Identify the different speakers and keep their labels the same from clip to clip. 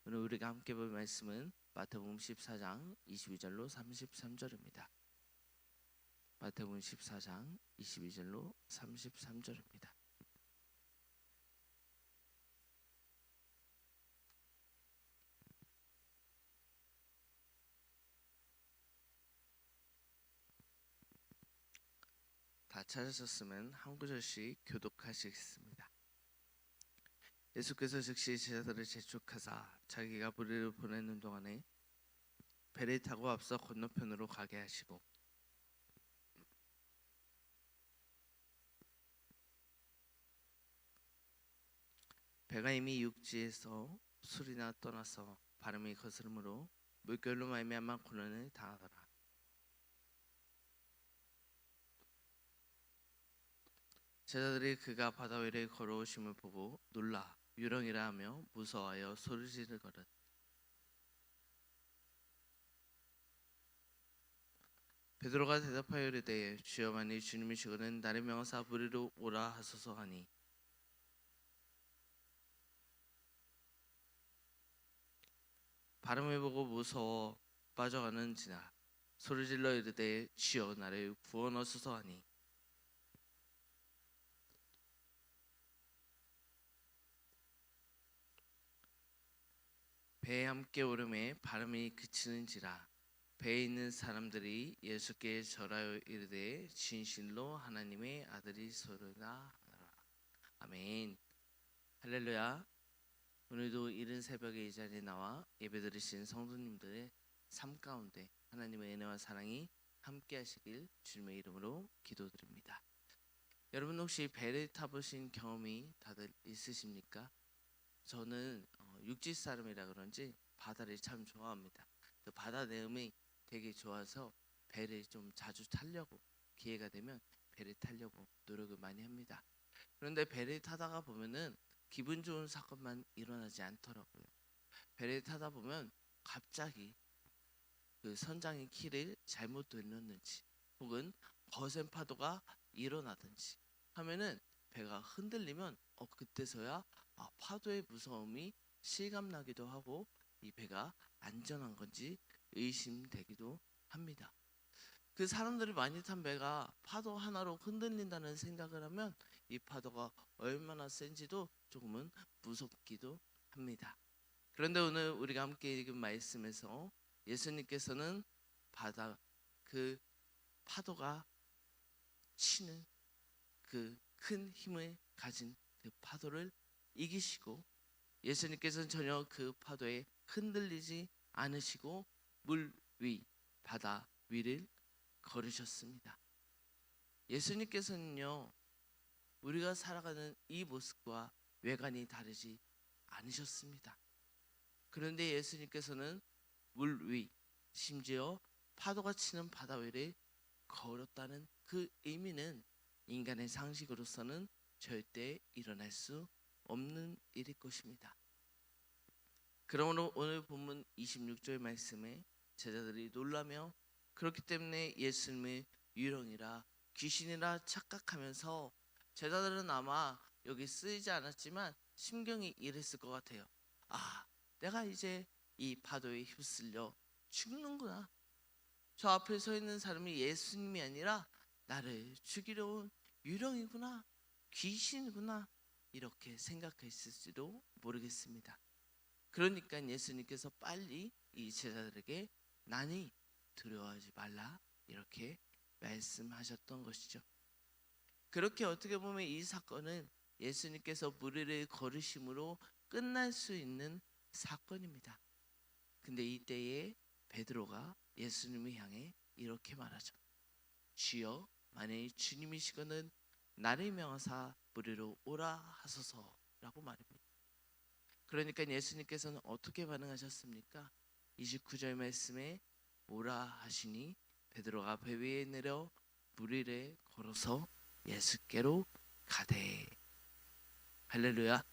Speaker 1: 오늘 우리가 함께 볼 말씀은 마태복음 14장 22절로 33절입니다. 마태복음 14장 22절로 33절입니다. 다 찾으셨으면 한 구절씩 교독하시겠습니다. 예수께서 즉시 제자들을 재촉하사 자기가 무리를 보내는 동안에 배를 타고 앞서 건너편으로 가게 하시고 배가 이미 육지에서 술이나 떠나서 바람이 거스름으로 물결로 말미암아 고난을 당하더라. 제자들이 그가 바다 위를 걸어오심을 보고 놀라 유령이라 하며 무서워하여 소리 지르거든. 베드로가 대답하여 이르되 주여 만일 주님이시거든 나를 명하사 무리로 오라 하소서 하니 바람을 보고 무서워 빠져가는지나 소리질러 이르되 주여 나를 구원하소서 하니 배에 함께 오름에 바람이 그치는지라 배에 있는 사람들이 예수께 절하여 이르되 진실로 하나님의 아들이소이다 하더라. 아멘. 할렐루야. 오늘도 이른 새벽에 이 자리에 나와 예배드리신 성도님들의 삶 가운데 하나님의 은혜와 사랑이 함께 하시길 주님의 이름으로 기도드립니다. 여러분 혹시 배를 타보신 경험이 다들 있으십니까? 저는 육지 사람이라 그런지 바다를 참 좋아합니다. 바다 내음이 되게 좋아서 배를 좀 자주 타려고 기회가 되면 배를 타려고 노력을 많이 합니다. 그런데 배를 타다가 보면은 기분 좋은 사건만 일어나지 않더라고요. 배를 타다 보면 갑자기 그 선장의 키를 잘못 돌렸는지 혹은 거센 파도가 일어나든지 하면은 배가 흔들리면 그때서야 파도의 무서움이 실감나기도 하고 이 배가 안전한 건지 의심되기도 합니다. 그 사람들이 많이 탄 배가 파도 하나로 흔들린다는 생각을 하면 이 파도가 얼마나 센지도 조금은 무섭기도 합니다. 그런데 오늘 우리가 함께 읽은 말씀에서 예수님께서는 바다 그 파도가 치는 그 큰 힘을 가진 그 파도를 이기시고 예수님께서는 전혀 그 파도에 흔들리지 않으시고 물 위, 바다 위를 걸으셨습니다. 예수님께서는요 우리가 살아가는 이 모습과 외관이 다르지 않으셨습니다. 그런데 예수님께서는 물 위, 심지어 파도가 치는 바다 위를 걸었다는 그 의미는 인간의 상식으로서는 절대 일어날 수 없는 일일 것입니다. 그러므로 오늘 본문 26절 말씀에 제자들이 놀라며 그렇기 때문에 예수님을 유령이라 귀신이라 착각하면서 제자들은 아마 여기 쓰이지 않았지만 심경이 이랬을 것 같아요. 내가 이제 이 파도에 휩쓸려 죽는구나. 저 앞에 서 있는 사람이 예수님이 아니라 나를 죽이려 온 유령이구나, 귀신이구나 이렇게 생각했을지도 모르겠습니다. 그러니까 예수님께서 빨리 이 제자들에게 나니 두려워하지 말라 이렇게 말씀하셨던 것이죠. 그렇게 어떻게 보면 이 사건은 예수님께서 무리를 걸으심으로 끝날 수 있는 사건입니다. 근데 이때에 베드로가 예수님을 향해 이렇게 말하죠. 주여 만일 주님이시거든 나를 명하사 무리로 오라 하소서라고 말합니다. 그러니까 예수님께서는 어떻게 반응하셨습니까? 29절 말씀에 오라 하시니 베드로가 배 위에 내려 무리를 걸어서 예수께로 가되. 할렐루야.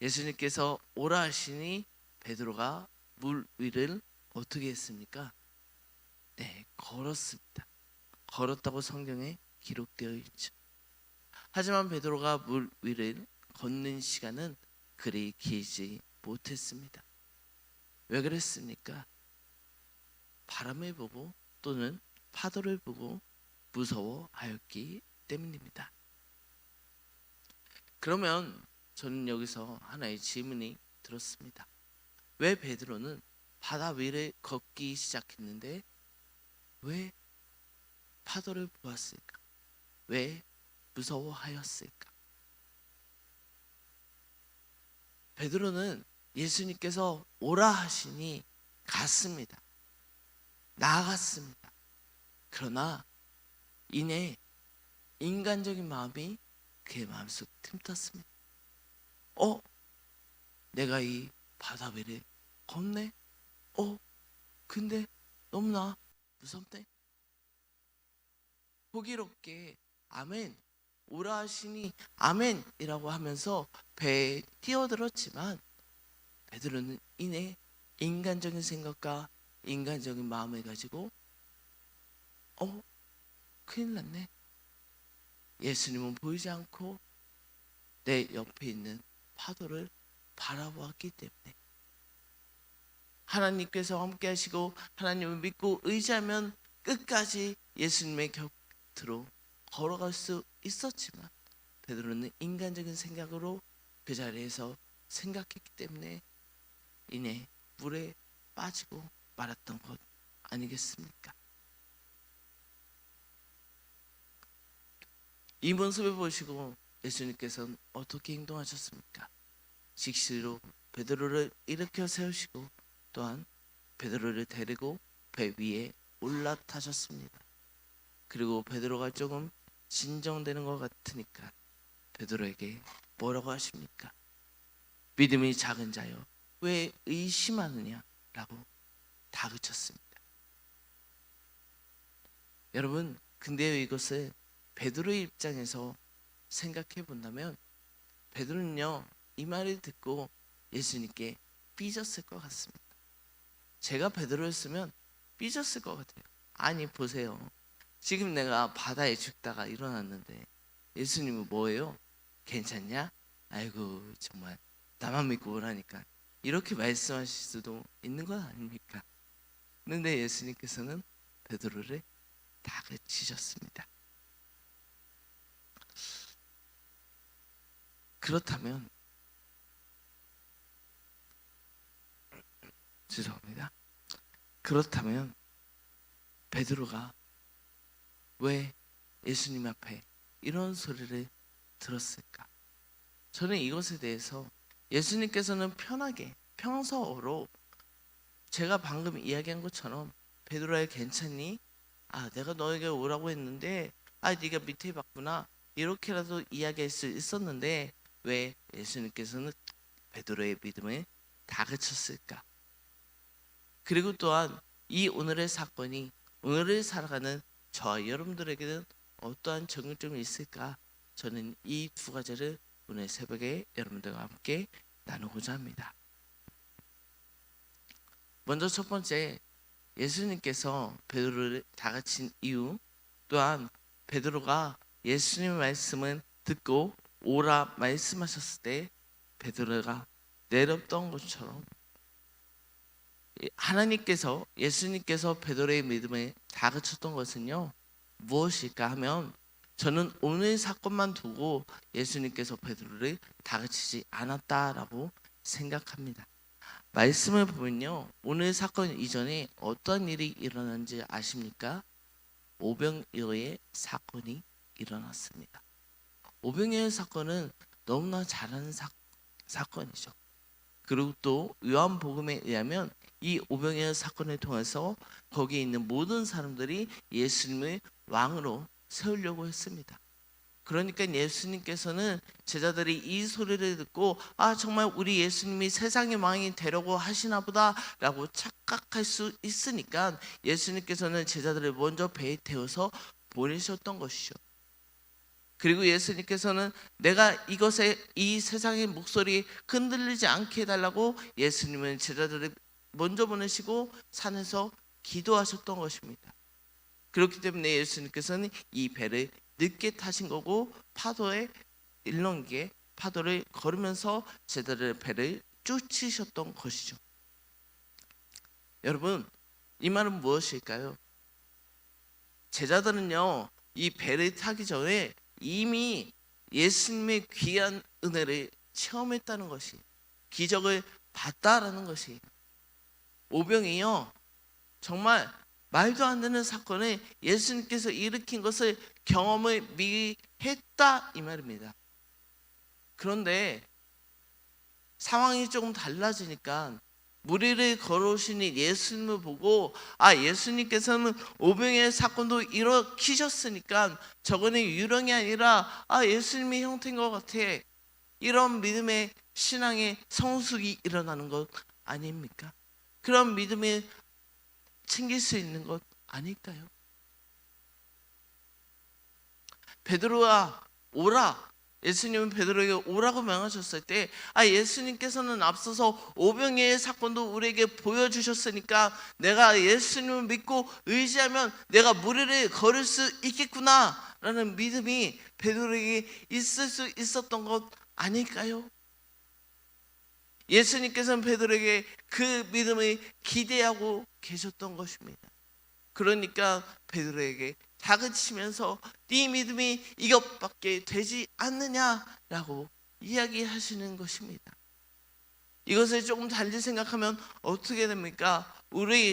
Speaker 1: 예수님께서 오라 하시니 베드로가 물 위를 어떻게 했습니까? 네, 걸었습니다. 걸었다고 성경에 기록되어 있죠. 하지만 베드로가 물 위를 걷는 시간은 그리 길지 못했습니다. 왜 그랬습니까? 바람을 보고 또는 파도를 보고 무서워하였기 때문입니다. 그러면 저는 여기서 하나의 질문이 들었습니다. 왜 베드로는 바다 위를 걷기 시작했는데 왜 파도를 보았을까? 왜 무서워하였을까? 베드로는 예수님께서 오라 하시니 갔습니다. 나아갔습니다. 그러나 이내 인간적인 마음이 그의 마음속에 틈탔습니다. 내가 이 바다 위를 걷네? 근데 너무나 무섭네? 호기롭게 아멘, 오라 하시니 아멘이라고 하면서 배에 뛰어들었지만 베드로는 이내 인간적인 생각과 인간적인 마음을 가지고 큰일 났네. 예수님은 보이지 않고 내 옆에 있는 파도를 바라보았기 때문에 하나님께서 함께 하시고 하나님을 믿고 의지하면 끝까지 예수님의 곁으로 걸어갈 수 있었지만 베드로는 인간적인 생각으로 그 자리에서 생각했기 때문에 이내 물에 빠지고 말았던 것 아니겠습니까? 이 모습을 보시고 예수님께서는 어떻게 행동하셨습니까? 직시로 베드로를 일으켜 세우시고 또한 베드로를 데리고 배 위에 올라타셨습니다. 그리고 베드로가 조금 진정되는 것 같으니까 베드로에게 뭐라고 하십니까? 믿음이 작은 자여 왜 의심하느냐? 라고 다그쳤습니다. 여러분, 근데 이것을 베드로의 입장에서 생각해 본다면 베드로는요, 이 말을 듣고 예수님께 삐졌을 것 같습니다. 제가 베드로였으면 삐졌을 것 같아요. 아니 보세요, 지금 내가 바다에 죽다가 일어났는데 예수님은 뭐예요? 괜찮냐? 아이고 정말 나만 믿고 오라니까, 이렇게 말씀하실 수도 있는 것 아닙니까? 그런데 예수님께서는 베드로를 다그치셨습니다. 그렇다면 죄송합니다. 그렇다면 베드로가 왜 예수님 앞에 이런 소리를 들었을까? 저는 이것에 대해서 예수님께서는 편하게 평서어로 제가 방금 이야기한 것처럼 베드로야 괜찮니? 내가 너에게 오라고 했는데 네가 밑에 봤구나, 이렇게라도 이야기할 수 있었는데 왜 예수님께서는 베드로의 믿음을 다그쳤을까? 그리고 또한 이 오늘의 사건이 오늘을 살아가는 저와 여러분들에게는 어떠한 적용점이 있을까? 저는 이 두 가지를 오늘 새벽에 여러분들과 함께 나누고자 합니다. 먼저 첫 번째, 예수님께서 베드로를 다그친 이유, 또한 베드로가 예수님의 말씀을 듣고 오라 말씀하셨을 때 베드로가 내렸던 것처럼 하나님께서, 예수님께서 베드로의 믿음을 다그쳤던 것은요, 무엇일까 하면 저는 오늘 사건만 두고 예수님께서 베드로를 다그치지 않았다라고 생각합니다. 말씀을 보면요, 오늘 사건 이전에 어떤 일이 일어난지 아십니까? 오병이어의 사건이 일어났습니다. 오병이어 사건은 너무나 잘 아는 사건이죠. 그리고 또 요한복음에 의하면 이 오병이어 사건을 통해서 거기에 있는 모든 사람들이 예수님을 왕으로 세우려고 했습니다. 그러니까 예수님께서는 제자들이 이 소리를 듣고 정말 우리 예수님이 세상의 왕이 되려고 하시나 보다 라고 착각할 수 있으니까 예수님께서는 제자들을 먼저 배에 태워서 보내셨던 것이죠. 그리고 예수님께서는 내가 이 세상의 목소리 흔들리지 않게 해달라고 예수님은 제자들을 먼저 보내시고 산에서 기도하셨던 것입니다. 그렇기 때문에 예수님께서는 이 배를 늦게 타신 거고 파도에 일렁이게 파도를 걸으면서 제자들의 배를 쫓으셨던 것이죠. 여러분, 이 말은 무엇일까요? 제자들은요, 이 배를 타기 전에 이미 예수님의 귀한 은혜를 체험했다는 것이, 기적을 봤다라는 것이, 오병이요 정말 말도 안 되는 사건을 예수님께서 일으킨 것을 경험을 미리 했다 이 말입니다. 그런데 상황이 조금 달라지니까 무리를 걸어오시니 예수님을 보고, 예수님께서는 오병이의 사건도 일으키셨으니까 저거는 유령이 아니라 예수님의 형태인 것 같아, 이런 믿음의 신앙의 성숙이 일어나는 것 아닙니까? 그런 믿음을 챙길 수 있는 것 아닐까요? 베드로가 오라, 예수님은 베드로에게 오라고 명하셨을 때 예수님께서는 앞서서 오병이의 사건도 우리에게 보여주셨으니까 내가 예수님을 믿고 의지하면 내가 무리를 걸을 수 있겠구나 라는 믿음이 베드로에게 있을 수 있었던 것 아닐까요? 예수님께서는 베드로에게 그 믿음을 기대하고 계셨던 것입니다. 그러니까 베드로에게 다그치면서 네 믿음이 이것밖에 되지 않느냐라고 이야기하시는 것입니다. 이것을 조금 달리 생각하면 어떻게 됩니까?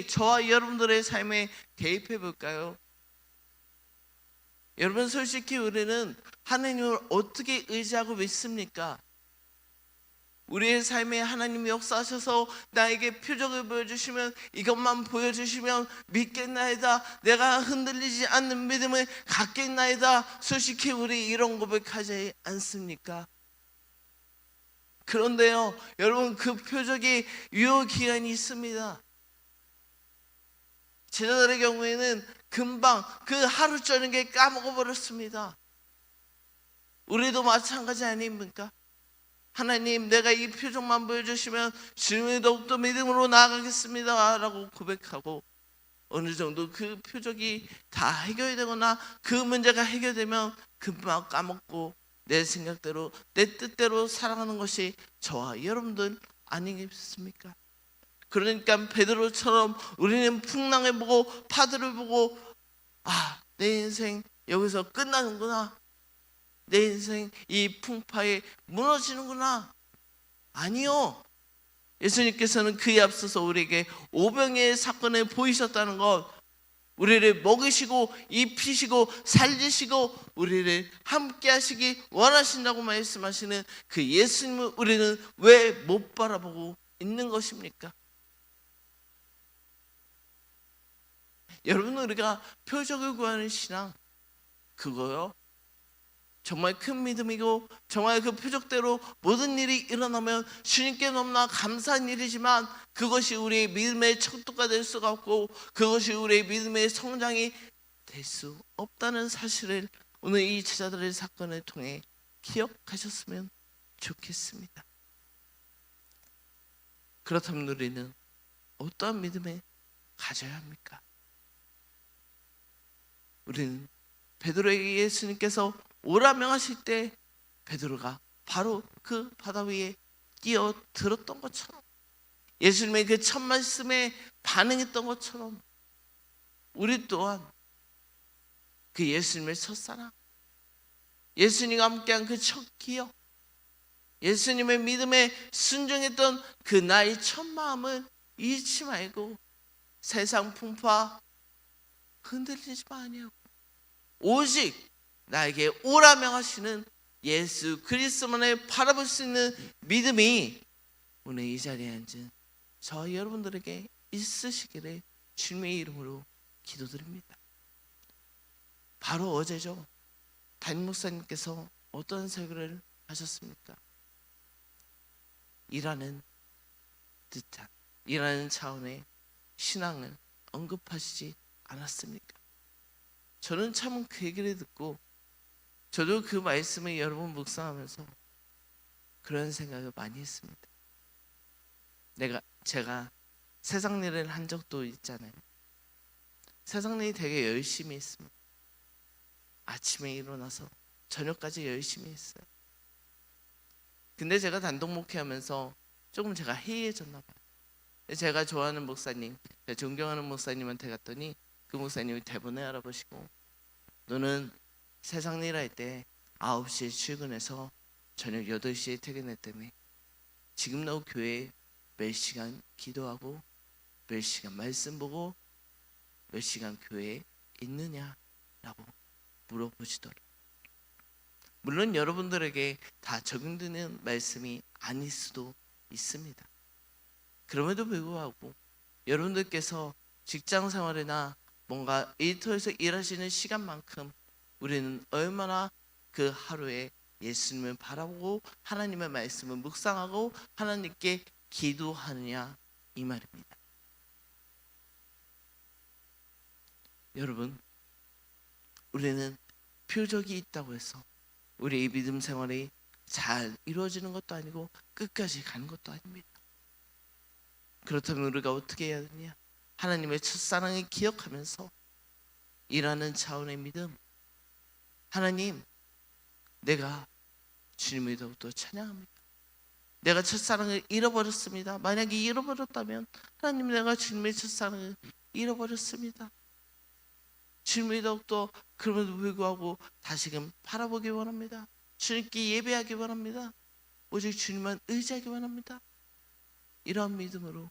Speaker 1: 저와 여러분들의 삶에 대입해 볼까요? 여러분, 솔직히 우리는 하나님을 어떻게 의지하고 믿습니까? 우리의 삶에 하나님이 역사하셔서 나에게 표적을 보여주시면, 이것만 보여주시면 믿겠나이다, 내가 흔들리지 않는 믿음을 갖겠나이다, 솔직히 우리 이런 고백하지 않습니까? 그런데요 여러분, 그 표적이 유효기간이 있습니다. 제자들의 경우에는 금방 그 하루 저녁에 까먹어버렸습니다. 우리도 마찬가지 아닙니까? 하나님, 내가 이 표적만 보여주시면 주님의 더욱더 믿음으로 나아가겠습니다 라고 고백하고, 어느 정도 그 표적이 다 해결되거나 그 문제가 해결되면 금방 까먹고 내 생각대로 내 뜻대로 살아가는 것이 저와 여러분들 아니겠습니까? 그러니까 베드로처럼 우리는 풍랑을 보고 파도를 보고 내 인생 여기서 끝나는구나, 내 인생 이 풍파에 무너지는구나. 아니요, 예수님께서는 그에 앞서서 우리에게 오병이의 사건을 보이셨다는 것, 우리를 먹이시고 입히시고 살리시고 우리를 함께 하시기 원하신다고 말씀하시는 그 예수님을 우리는 왜 못 바라보고 있는 것입니까? 여러분, 우리가 표적을 구하는 신앙, 그거요 정말 큰 믿음이고, 정말 그 표적대로 모든 일이 일어나면 주님께 너무나 감사한 일이지만 그것이 우리의 믿음의 척도가 될 수가 없고, 그것이 우리의 믿음의 성장이 될 수 없다는 사실을 오늘 이 제자들의 사건을 통해 기억하셨으면 좋겠습니다. 그렇다면 우리는 어떠한 믿음을 가져야 합니까? 우리는 베드로에게 예수님께서 오라 명하실 때 베드로가 바로 그 바다 위에 뛰어들었던 것처럼, 예수님의 그 첫 말씀에 반응했던 것처럼, 우리 또한 그 예수님의 첫사랑, 예수님과 함께한 그 첫 기억, 예수님의 믿음에 순종했던 그 나의 첫 마음을 잊지 말고 세상 풍파 흔들리지 마니하고 오직 나에게 오라 명하시는 예수 그리스도만을 바라볼 수 있는 믿음이 오늘 이 자리에 앉은 저 여러분들에게 있으시기를 주님의 이름으로 기도드립니다. 바로 어제죠, 담임 목사님께서 어떤 설교를 하셨습니까? 일하는 듯한, 일하는 차원의 신앙을 언급하시지 않았습니까? 저는 참 그 얘기를 듣고 저도 그 말씀을 여러 번 묵상하면서 그런 생각을 많이 했습니다. 제가 세상 일을 한 적도 있잖아요. 세상 일이 되게 열심히 했습니다. 아침에 일어나서 저녁까지 열심히 했어요. 근데 제가 단독 목회하면서 조금 제가 해이해졌나 봐요. 제가 좋아하는 목사님, 제가 존경하는 목사님한테 갔더니 그 목사님이 대본에 알아보시고, 너는 세상 일 할 때 9시에 출근해서 저녁 8시에 퇴근했다며. 지금 너 교회에 몇 시간 기도하고 몇 시간 말씀 보고 몇 시간 교회에 있느냐라고 물어보시더라고요. 물론 여러분들에게 다 적용되는 말씀이 아닐 수도 있습니다. 그럼에도 불구하고 여러분들께서 직장 생활이나 뭔가 일터에서 일하시는 시간만큼 우리는 얼마나 그 하루에 예수님을 바라보고 하나님의 말씀을 묵상하고 하나님께 기도하느냐, 이 말입니다. 여러분, 우리는 표적이 있다고 해서 우리의 믿음 생활이 잘 이루어지는 것도 아니고 끝까지 가는 것도 아닙니다. 그렇다면 우리가 어떻게 해야 되냐? 하나님의 첫사랑을 기억하면서 일하는 차원의 믿음. 하나님, 내가 주님을 더욱더 찬양합니다. 내가 첫사랑을 잃어버렸습니다. 만약에 잃어버렸다면 하나님, 내가 주님의 첫사랑을 잃어버렸습니다. 주님을 더욱더 그럼에도 불구하고 다시금 바라보기 원합니다. 주님께 예배하기 원합니다. 오직 주님만 의지하기 원합니다. 이러한 믿음으로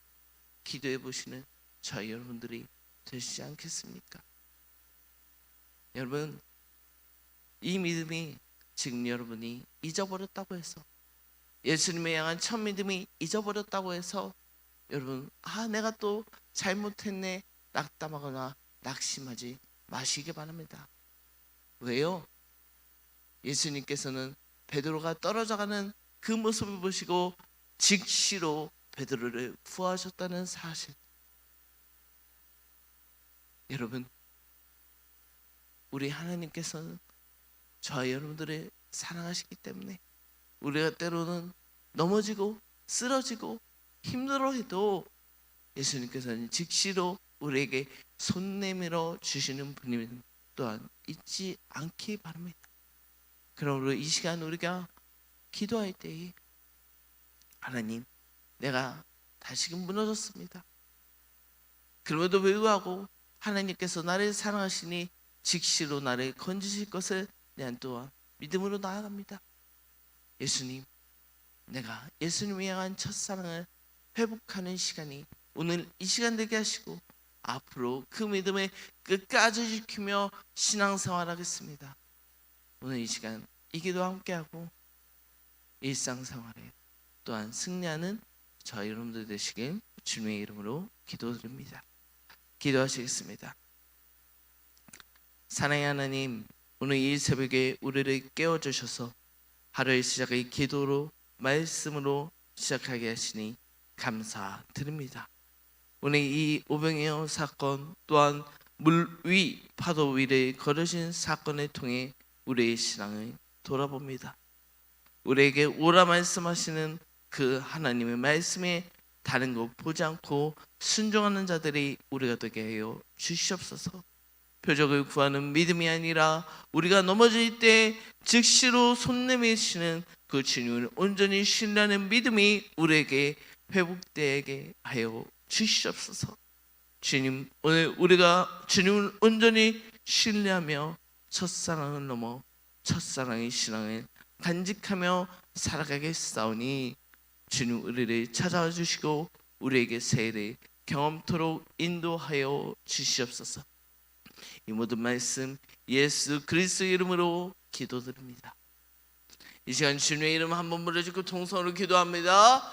Speaker 1: 기도해 보시는 저희 여러분들이 되시지 않겠습니까? 여러분, 이 믿음이 지금 여러분이 잊어버렸다고 해서, 예수님에 향한 첫 믿음이 잊어버렸다고 해서 여러분, 내가 또 잘못했네 낙담하거나 낙심하지 마시기 바랍니다. 왜요? 예수님께서는 베드로가 떨어져가는 그 모습을 보시고 즉시로 베드로를 구하셨다는 사실. 여러분, 우리 하나님께서는 저와 여러분들을 사랑하시기 때문에 우리가 때로는 넘어지고 쓰러지고 힘들어해도 예수님께서는 즉시로 우리에게 손 내밀어 주시는 분임 또한 잊지 않기 바랍니다. 그러므로 이 시간 우리가 기도할 때에, 하나님, 내가 다시금 무너졌습니다. 그럼에도 불구하고 하나님께서 나를 사랑하시니 즉시로 나를 건지실 것을 난 또한 믿음으로 나아갑니다. 예수님, 내가 예수님을 향한 첫사랑을 회복하는 시간이 오늘 이 시간 되게 하시고 앞으로 그 믿음을 끝까지 지키며 신앙생활하겠습니다. 오늘 이 시간 이 기도 함께하고 일상생활에 또한 승리하는 저희 여러분들 되시길 주님의 이름으로 기도드립니다. 기도하시겠습니다. 사랑의 하나님, 오늘 이 새벽에 우리를 깨워주셔서 하루의 시작을 기도로 말씀으로 시작하게 하시니 감사드립니다. 오늘 이 오병이어 사건 또한 물 위 파도 위를 걸으신 사건을 통해 우리의 신앙을 돌아봅니다. 우리에게 오라 말씀하시는 그 하나님의 말씀에 다른 것 보지 않고 순종하는 자들이 우리가 되게 하여 주시옵소서. 표적을 구하는 믿음이 아니라 우리가 넘어질 때 즉시로 손 내미시는 그 주님을 온전히 신뢰하는 믿음이 우리에게 회복되게 하여 주시옵소서. 주님, 오늘 우리가 주님을 온전히 신뢰하며 첫사랑을 넘어 첫사랑의 신앙을 간직하며 살아가겠사오니 주님, 우리를 찾아와 주시고 우리에게 새해를 경험토록 인도하여 주시옵소서. 이 모든 말씀 예수 그리스도의 이름으로 기도드립니다. 이 시간 주님의 이름 한번 불러주고 통성으로 기도합니다.